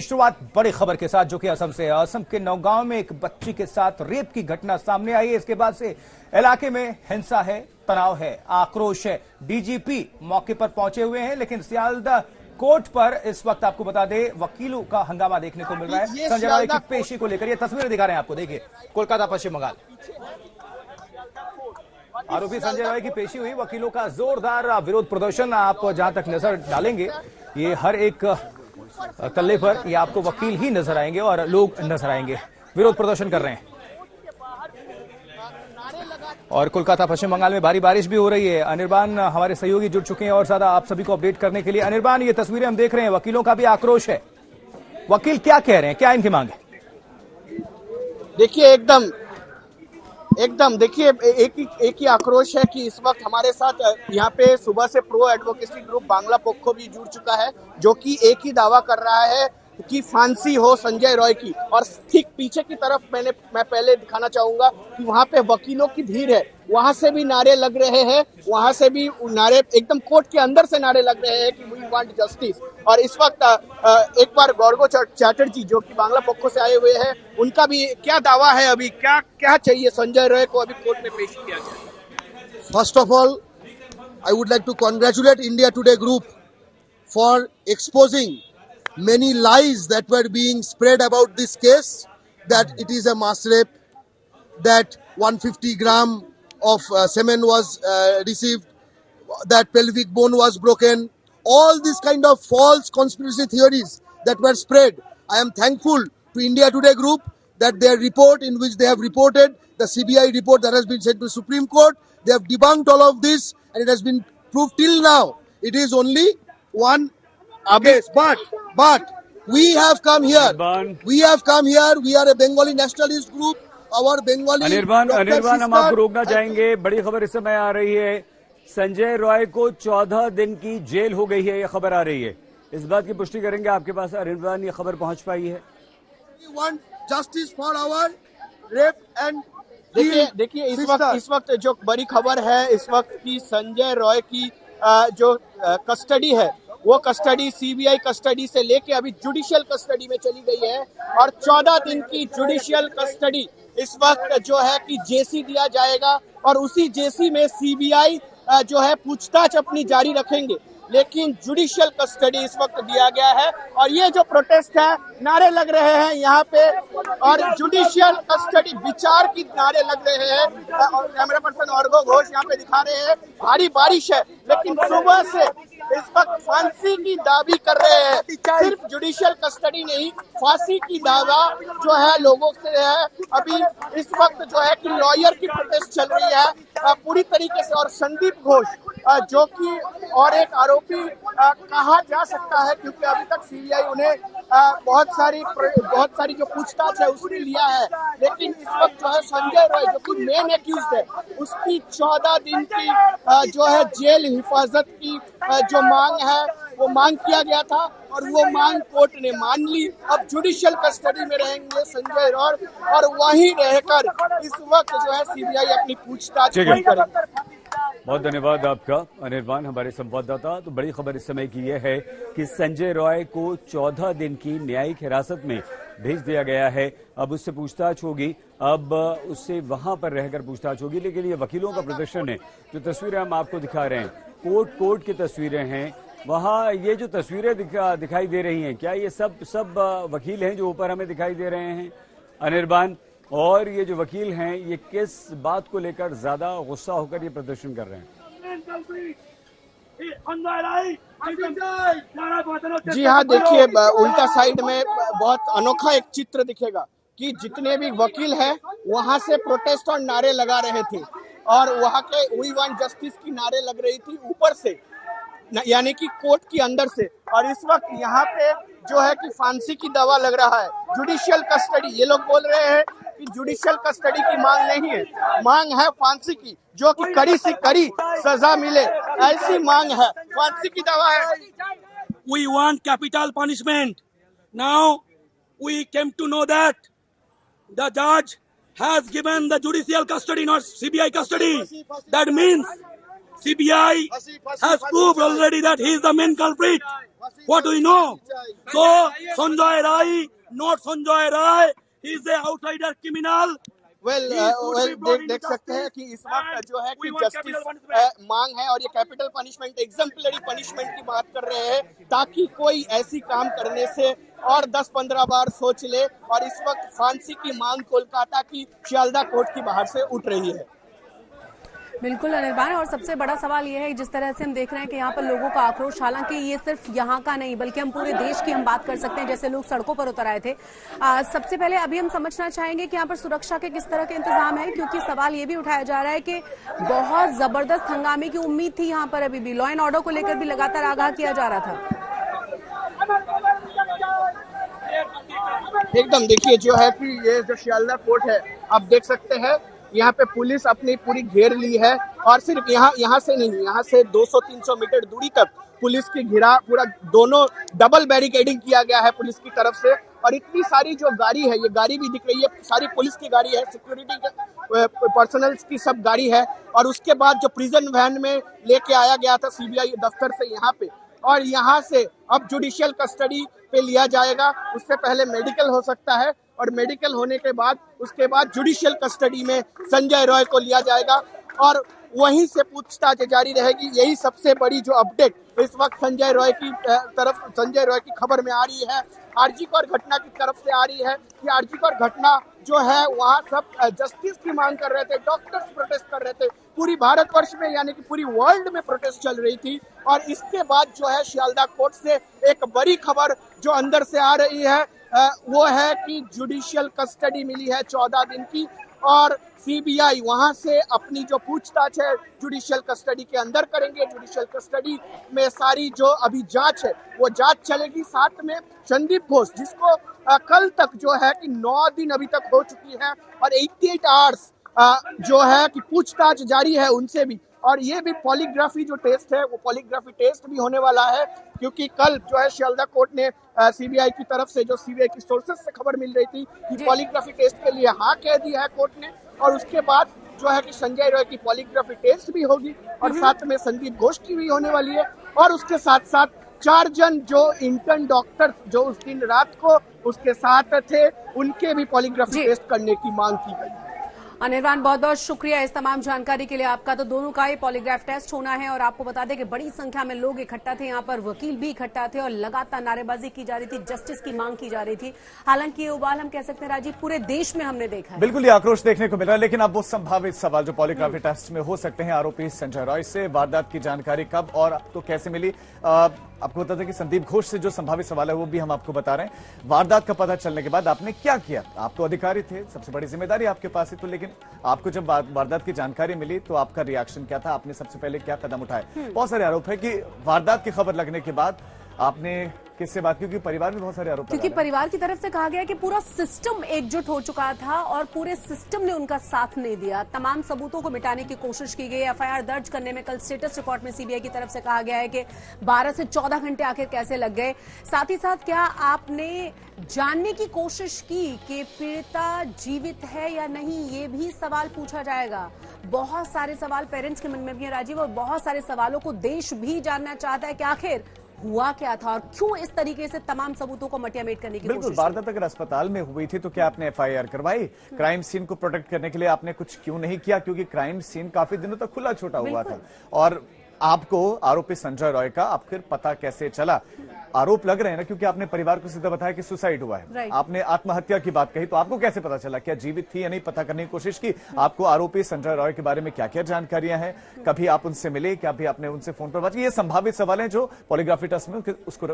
शुरुआत बड़ी खबर के साथ जो कि असम से है। असम के नौगांव में एक बच्ची के साथ रेप की घटना सामने आई है। इसके बाद से इलाके में हिंसा है, तनाव है, आक्रोश है। डीजीपी मौके पर पहुंचे हुए हैं, लेकिन सियालदह कोर्ट पर इस वक्त आपको बता दें वकीलों का हंगामा देखने को मिल रहा है। संजय रॉय की पेशी को लेकर ये तस्वीरें दिखा रहे हैं आपको, देखिए कोलकाता पश्चिम बंगाल। आरोपी संजय रॉय की पेशी हुई, वकीलों का जोरदार विरोध प्रदर्शन। आप जहां तक नजर डालेंगे ये हर एक तल्ले पर ये आपको वकील ही नजर आएंगे और लोग नजर आएंगे विरोध प्रदर्शन कर रहे हैं। और कोलकाता पश्चिम बंगाल में भारी बारिश भी हो रही है। अनिर्बान हमारे सहयोगी जुड़ चुके हैं और ज्यादा आप सभी को अपडेट करने के लिए। अनिर्बान, ये तस्वीरें हम देख रहे हैं, वकीलों का भी आक्रोश है। वकील क्या कह रहे हैं, क्या इनकी मांग है? देखिए एकदम देखिए एक ही आक्रोश है कि इस वक्त हमारे साथ यहाँ पे सुबह से प्रो एडवोकेसी ग्रुप बांग्ला पोक्खो भी जुड़ चुका है, जो कि एक ही दावा कर रहा है कि फांसी हो संजय रॉय की। और ठीक पीछे की तरफ मैं पहले दिखाना चाहूंगा कि वहाँ पे वकीलों की भीड़ है, वहां से भी नारे लग रहे हैं, वहां से भी नारे एकदम कोर्ट के अंदर से नारे लग रहे हैं कि वी वांट जस्टिस। और इस वक्त एक बार गौरव चैटर्जी जो कि बांग्ला पोक्खो से आए हुए हैं, उनका भी क्या दावा है, अभी क्या चाहिए संजय रॉय को अभी कोर्ट में पेश किया जाए। First of all I would like to congratulate India Today group for exposing many lies that were being spread about this case, that it is a mass rape, that 150 gram of semen was received, that pelvic bone was broken, all these kind of false conspiracy theories that were spread. I am thankful to India Today Group that their report, in which they have reported the CBI report that has been sent to Supreme Court, they have debunked all of this and it has been proved till now it is only one case. But we have come here. We are a Bengali nationalist group. Our Bengali Anirban हम आपको रोकना चाहेंगे। बड़ी खबर इस समय आ रही है, संजय रॉय को 14 दिन की जेल हो गई है, ये खबर आ रही है। इस बात की पुष्टि करेंगे आपके पास अनिर्बान, ये खबर पहुंच पाई है? We want justice for our rape and देखिए इस वक्त जो बड़ी खबर है इस वक्त की संजय रॉय की जो कस्टडी है, वो कस्टडी सीबीआई कस्टडी से लेके अभी जुडिशियल कस्टडी में चली गई है। और 14 दिन की जुडिशियल कस्टडी इस वक्त जो है कि जेसी दिया जाएगा और उसी जेसी में सीबीआई जो है पूछताछ अपनी जारी रखेंगे। लेकिन जुडिशियल कस्टडी इस वक्त दिया गया है और ये जो प्रोटेस्ट है, नारे लग रहे हैं यहाँ पे और जुडिशियल कस्टडी विचार की नारे लग रहे हैं। और कैमरा पर्सन अर्घो घोष यहाँ पे दिखा रहे हैं, भारी बारिश है लेकिन सुबह से इस वक्त फांसी की दावी कर रहे हैं। सिर्फ जुडिशियल कस्टडी नहीं, फांसी की दावा जो है लोगों से है। अभी इस वक्त जो है कि लॉयर की प्रोटेस्ट चल रही है पूरी तरीके से। और संदीप घोष जो कि और एक आरोपी कहा जा सकता है, क्योंकि अभी तक सीबीआई उन्हें बहुत सारी जो पूछताछ है उसने लिया है। लेकिन इस वक्त जो है संजय रॉय जो कि मेन एक्यूज्ड है, उसकी 14 दिन की जो है जेल हिफाजत की जो मांग है वो मांग किया गया था और वो मांग कोर्ट ने मान ली। अब जुडिशियल कस्टडी में रहेंगे संजय रॉय और वहीं रहकर इस वक्त जो है सीबीआई अपनी पूछताछ करेगी। बहुत धन्यवाद आपका अनिर्बान, हमारे संवाददाता। तो बड़ी खबर इस समय की यह है कि संजय रॉय को 14 दिन की न्यायिक हिरासत में भेज दिया गया है। अब उससे पूछताछ होगी, अब उससे वहां पर रहकर पूछताछ होगी। लेकिन ये वकीलों का प्रदर्शन है, जो तस्वीरें हम आपको दिखा रहे हैं कोर्ट की तस्वीरें हैं। वहां ये जो तस्वीरें दिखाई दे रही हैं, क्या ये सब वकील हैं जो ऊपर हमें दिखाई दे रहे हैं अनिर्बान? और ये जो वकील हैं ये किस बात को लेकर ज्यादा गुस्सा होकर ये प्रदर्शन कर रहे हैं? जी हाँ, देखिए उल्टा साइड में बहुत अनोखा एक चित्र दिखेगा कि जितने भी वकील हैं वहां से प्रोटेस्ट और नारे लगा रहे थे और वहां के वी वांट जस्टिस की नारे लग रही थी ऊपर से, यानी कि कोर्ट के अंदर से। और इस वक्त यहाँ पे जो है कि फांसी की दावा लग रहा है, जुडिशियल कस्टडी। ये लोग बोल रहे हैं कि जुडिशियल कस्टडी की मांग नहीं है, मांग है फांसी की, जो कि कड़ी से कड़ी सजा मिले, ऐसी मांग है। फांसी की दावा है। We want capital punishment. Now we came to know that the judge has given the judicial custody, not CBI custody. That means CBI has proved already that he is the main culprit. What do we know? So Sanjay Rai, not Sanjay Rai, he is the outsider criminal. देख सकते हैं कि इस वक्त जो है कि justice मांग है और ये कैपिटल पनिशमेंट, एग्जम्पलरी पनिशमेंट की बात कर रहे हैं, ताकि कोई ऐसी काम करने से और 10-15 बार सोच ले। और इस वक्त फांसी की मांग कोलकाता की शियालदा कोर्ट की बाहर से उठ रही है। बिल्कुल अनिर्बान, और सबसे बड़ा सवाल ये है जिस तरह से हम देख रहे हैं कि यहाँ पर लोगों का आक्रोश, हालांकि ये सिर्फ यहाँ का नहीं बल्कि हम पूरे देश की हम बात कर सकते हैं, जैसे लोग सड़कों पर उतर आए थे। सबसे पहले अभी हम समझना चाहेंगे कि यहाँ पर सुरक्षा के किस तरह के इंतजाम है, क्योंकि सवाल ये भी उठाया जा रहा है कि बहुत जबरदस्त हंगामे की उम्मीद थी यहाँ पर, अभी भी लॉ एंड ऑर्डर को लेकर भी लगातार आगाह किया जा रहा था। एकदम देखिए जो है कि ये जो शियालदा कोर्ट है, आप देख सकते हैं यहाँ पे पुलिस अपनी पूरी घेर ली है। और सिर्फ यहाँ से नहीं, यहाँ से 200-300 मीटर दूरी तक पुलिस की घिरा, पूरा दोनों डबल बैरिकेडिंग किया गया है पुलिस की तरफ से। और इतनी सारी जो गाड़ी है, ये गाड़ी भी दिख रही है, सारी पुलिस की गाड़ी है, सिक्योरिटी पर्सनल्स की सब गाड़ी है। और उसके बाद जो प्रिजन वैन में लेके आया गया था सीबीआई दफ्तर से यहाँ पे, और यहाँ से अब जुडिशियल कस्टडी पे लिया जाएगा। उससे पहले मेडिकल हो सकता है, और मेडिकल होने के बाद उसके बाद जुडिशियल कस्टडी में संजय रॉय को लिया जाएगा और वहीं से पूछताछ जारी रहेगी। यही सबसे बड़ी जो अपडेट इस वक्त संजय रॉय की खबर में आ रही है, आरजीकर घटना की तरफ से आ रही है कि आरजीकर घटना जो है वहाँ सब जस्टिस की मांग कर रहे थे, डॉक्टर्स प्रोटेस्ट कर रहे थे, पूरी भारतवर्ष में यानी कि पूरी वर्ल्ड में प्रोटेस्ट चल रही थी। और इसके बाद जो है शियालदा कोर्ट से एक बड़ी खबर जो अंदर से आ रही है वो है कि जुडिशियल कस्टडी मिली है 14 दिन की, और सीबीआई वहां से अपनी जो पूछताछ है जुडिशियल कस्टडी के अंदर करेंगे। जुडिशियल कस्टडी में सारी जो अभी जांच है वो जांच चलेगी। साथ में संदीप घोष, जिसको कल तक जो है कि 9 दिन अभी तक हो चुकी है और 88 आवर्स जो है कि पूछताछ जारी है उनसे भी। और ये भी पॉलीग्राफी जो टेस्ट है वो पॉलीग्राफी टेस्ट भी होने वाला है, क्योंकि कल जो है शियालदा कोर्ट ने सीबीआई की तरफ से, जो सीबीआई की सोर्सेस से खबर मिल रही थी कि पॉलीग्राफी टेस्ट के लिए हाँ कह दिया है कोर्ट ने। और उसके बाद जो है कि संजय रॉय की पॉलीग्राफी टेस्ट भी होगी और साथ में संदीप घोष की भी होने वाली है। और उसके साथ साथ 4 जन जो इंटर्न डॉक्टर जो उस दिन रात को उसके साथ थे, उनके भी पॉलीग्राफी टेस्ट करने की मांग की गई। अनिर्बान, बहुत बहुत शुक्रिया इस तमाम जानकारी के लिए आपका। तो दोनों का ही पॉलीग्राफ टेस्ट होना है और आपको बता दें कि बड़ी संख्या में लोग इकट्ठा थे, यहाँ पर वकील भी इकट्ठा थे और लगातार नारेबाजी की जा रही थी, जस्टिस की मांग की जा रही थी। हालांकि ये उबाल हम कह सकते हैं राजीव पूरे देश में हमने देखा है। बिल्कुल ये आक्रोश देखने को मिल रहा है। लेकिन अब वो संभावित सवाल जो पॉलीग्राफी टेस्ट में हो सकते हैं आरोपी संजय रॉय से, वारदात की जानकारी कब और तो कैसे मिली, आपको बता दें कि संदीप घोष से जो संभावित सवाल है वो भी हम आपको बता रहे हैं। वारदात का पता चलने के बाद आपने क्या किया? आप तो अधिकारी थे, सबसे बड़ी जिम्मेदारी आपके पास है, तो लेकिन आपको जब वारदात की जानकारी मिली तो आपका रिएक्शन क्या था? आपने सबसे पहले क्या कदम उठाए? बहुत सारे आरोप है कि वारदात की खबर लगने के बाद आपने किससे बात, क्योंकि परिवार में बहुत सारे आरोप, क्योंकि परिवार की तरफ से कहा गया कि पूरा सिस्टम एकजुट हो चुका था और पूरे सिस्टम ने उनका साथ नहीं दिया। तमाम सबूतों को मिटाने की कोशिश की गई। एफआईआर दर्ज करने में कल स्टेटस रिपोर्ट में सीबीआई की तरफ से कहा गया है कि 12 से 14 घंटे आखिर कैसे लग गए। साथ ही साथ क्या आपने जानने की कोशिश की कि पीड़िता जीवित है या नहीं, ये भी सवाल पूछा जाएगा। बहुत सारे सवाल पेरेंट्स के मन में भी है राजीव, और बहुत सारे सवालों को देश भी जानना चाहता है कि आखिर हुआ क्या था और क्यों इस तरीके से तमाम सबूतों को मटियामेट करने की बिल्कुल। वारदात अगर अस्पताल में हुई थी तो क्या आपने एफआईआर करवाई? क्राइम सीन को प्रोटेक्ट करने के लिए आपने कुछ क्यों नहीं किया? क्योंकि क्राइम सीन काफी दिनों तक खुला छोटा हुआ था। और आपको आरोपी संजय रॉय का आखिर पता कैसे चला? आरोप लग रहे हैं ना, क्योंकि आपने परिवार को सीधा बताया कि सुसाइड हुआ है, आपने आत्महत्या की बात कही, तो आपको कैसे पता चला? क्या जीवित थी या नहीं, पता करने की कोशिश की? आपको आरोपी संजय रॉय के बारे में क्या क्या जानकारियां हैं? कभी आप उनसे मिले? क्या भी आपने उनसे फोन पर बात की? ये संभावित सवाल हैं जो पॉलीग्राफी टेस्ट में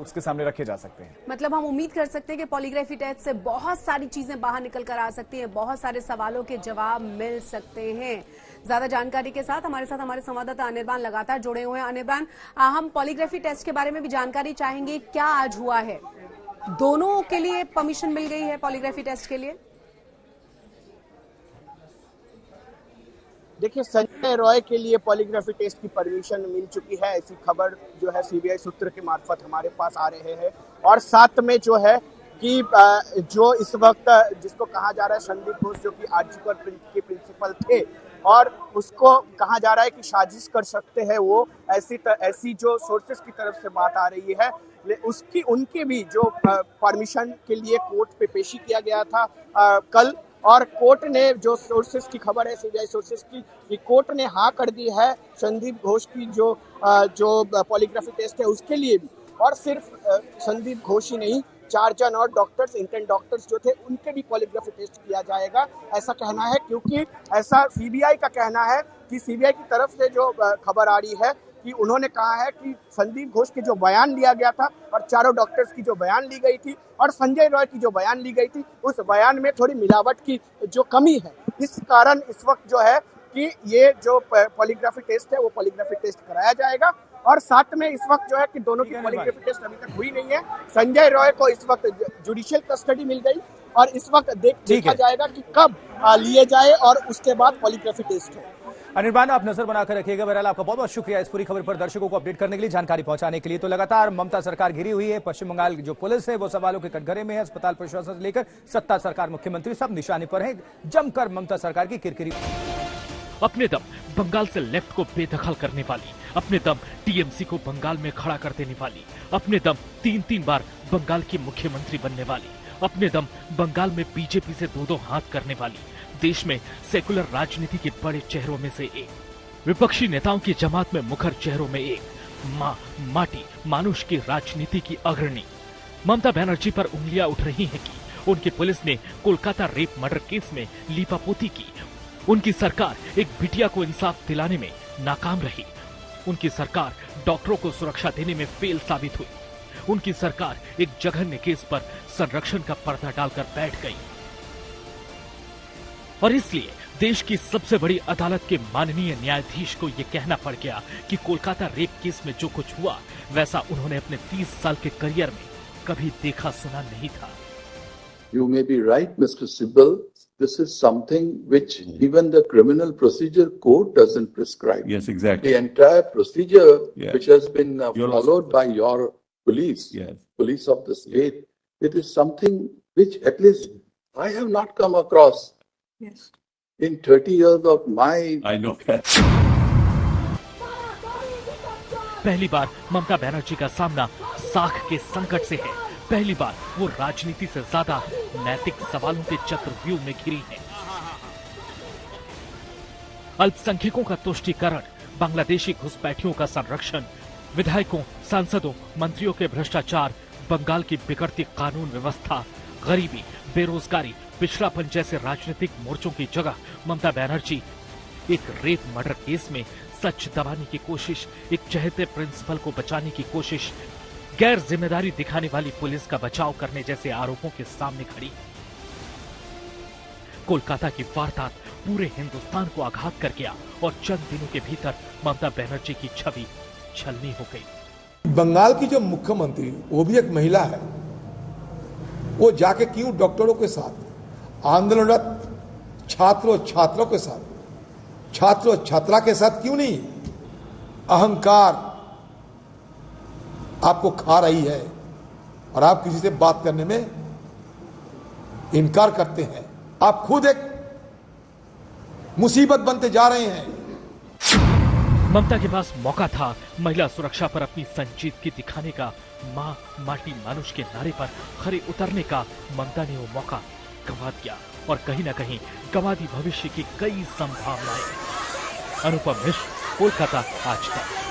उसके सामने रखे जा सकते हैं। मतलब हम उम्मीद कर सकते हैं कि पॉलीग्राफी टेस्ट से बहुत सारी चीजें बाहर निकल कर आ सकती हैं, बहुत सारे सवालों के जवाब मिल सकते हैं। ज्यादा जानकारी के साथ हमारे संवाददाता अनिर्बान लगातार जुड़े हुए हैं। अनिर्बान, हम पॉलीग्राफी टेस्ट के बारे में भी जानकारी चाहेंगे। क्या आज हुआ है? दोनों के लिए परमिशन मिल गई है पॉलीग्राफी टेस्ट के लिए? देखिए, संजय रॉय के लिए पॉलीग्राफी टेस्ट की परमिशन मिल चुकी है, ऐसी खबर जो है सीबीआई सूत्र के मार्फत हमारे पास आ रहे हैं। और साथ में जो है कि जो इस वक्त जिसको कहा जा रहा है संदीप घोष, जो कि आरजीकर के प्रिंसिपल थे, और उसको कहा जा रहा है कि साजिश कर सकते हैं वो, ऐसी जो सोर्सेस की तरफ से बात आ रही है। उनके भी जो परमिशन के लिए कोर्ट पे पेशी किया गया था कल, और कोर्ट ने जो सोर्सेस की खबर है, सीबीआई सोर्सेस की, कोर्ट ने हाँ कर दी है संदीप घोष की जो पॉलीग्राफी टेस्ट है उसके लिए भी। और सिर्फ संदीप घोष ही नहीं, 4 जन और डॉक्टर्स, इंटर्न डॉक्टर्स जो थे, उनके भी पॉलीग्राफी टेस्ट किया जाएगा, ऐसा कहना है। क्योंकि ऐसा सीबीआई का कहना है कि सीबीआई की तरफ से जो खबर आ रही है कि उन्होंने कहा है कि संदीप घोष के जो बयान लिया गया था और चारों डॉक्टर्स की जो बयान ली गई थी और संजय रॉय की जो बयान ली गई थी, उस बयान में थोड़ी मिलावट की जो कमी है, इस कारण इस वक्त जो है कि ये जो पॉलीग्राफी टेस्ट है वो पॉलीग्राफी टेस्ट कराया जाएगा। और साथ में इस वक्त जो है कि दोनों की पॉलीग्राफी टेस्ट अभी तक हुई नहीं है। संजय रॉय को इस वक्त जुडिशियल कस्टडी मिल गई और इस वक्त देखा जाएगा कि कब लिए जाए और उसके बाद पॉलीग्राफी टेस्ट हो। अनिर्बान, आप नजर बनाकर रखिएगा। बहरहाल आपका बहुत बहुत शुक्रिया इस पूरी खबर पर दर्शकों को अपडेट करने के लिए, जानकारी पहुंचाने के लिए। तो लगातार ममता सरकार घिरी हुई है, पश्चिम बंगाल की जो पुलिस है वो सवालों के कटघरे में है, अस्पताल प्रशासन से लेकर सत्ता सरकार, मुख्यमंत्री सब निशाने पर है। जमकर ममता सरकार की किरकिरी। अपने दम बंगाल से लेफ्ट को बेदखल करने वाली, अपने दम टीएमसी को बंगाल में खड़ा कर देने वाली, अपने दम 3-3 बार बंगाल की मुख्यमंत्री बनने वाली, अपने दम बंगाल में बीजेपी से 2-2 हाथ करने वाली, देश में सेकुलर राजनीति के बड़े चेहरों में से एक, विपक्षी नेताओं की जमात में मुखर चेहरों में एक, माटी मानुष की राजनीति की अग्रणी ममता बनर्जी पर उंगलियां उठ रही हैं कि उनकी पुलिस ने कोलकाता रेप मर्डर केस में लीपापोती की। उनकी सरकार एक बिटिया को इंसाफ दिलाने में नाकाम रही। उनकी सरकार डॉक्टरों को सुरक्षा देने में फेल साबित हुई। उनकी सरकार एक जघन्य केस पर संरक्षण का पर्दा डालकर बैठ गई। और इसलिए देश की सबसे बड़ी अदालत के माननीय न्यायाधीश को यह कहना पड़ गया कि कोलकाता रेप केस में जो कुछ हुआ वैसा उन्होंने अपने 30 साल के करियर में कभी देखा सुना नहीं था। You may be right, Mr. Sibal. This is something which even the criminal procedure code doesn't prescribe. Yes, exactly. The entire procedure which has been followed by your police, police of the state, it is something which at least I have not come across. Yes. In 30 years of my... I know that. पहली बार ममता बनर्जी का सामना साख के संकट से है। पहली बार वो राजनीति से ज्यादा नैतिक सवालों के चक्रव्यूह में घिरी है। अल्पसंख्यकों का तुष्टीकरण, बांग्लादेशी घुसपैठियों का संरक्षण, विधायकों, सांसदों, मंत्रियों के भ्रष्टाचार, बंगाल की बिगड़ती कानून व्यवस्था, गरीबी, बेरोजगारी, पिछड़ापन जैसे राजनीतिक मोर्चों की जगह ममता बनर्जी एक रेप मर्डर केस में सच दबाने की कोशिश, एक चहेते प्रिंसिपल को बचाने की कोशिश, गैर जिम्मेदारी दिखाने वाली पुलिस का बचाव करने जैसे आरोपों के सामने खड़ी। कोलकाता की वारदात पूरे हिंदुस्तान को आघात कर गया और चंद दिनों के भीतर ममता बनर्जी की छवि छलनी हो गई। बंगाल की जो मुख्यमंत्री, वो भी एक महिला है, वो जाके क्यों डॉक्टरों के साथ, आंदोलनरत छात्रों छात्रों के साथ, छात्रों छात्रा के साथ क्यों नहीं? अहंकार आपको खा रही है और आप किसी से बात करने में इनकार करते हैं। आप खुद एक मुसीबत बनते जा रहे हैं। ममता के पास मौका था महिला सुरक्षा पर अपनी संजीदगी दिखाने का, मां माटी मानुष के नारे पर खरे उतरने का। ममता ने वो मौका गंवा दिया और कहीं न कहीं गंवा दी भविष्य की कई संभावनाएं। अनुपम मिश्र, कोलकाता, आज तक।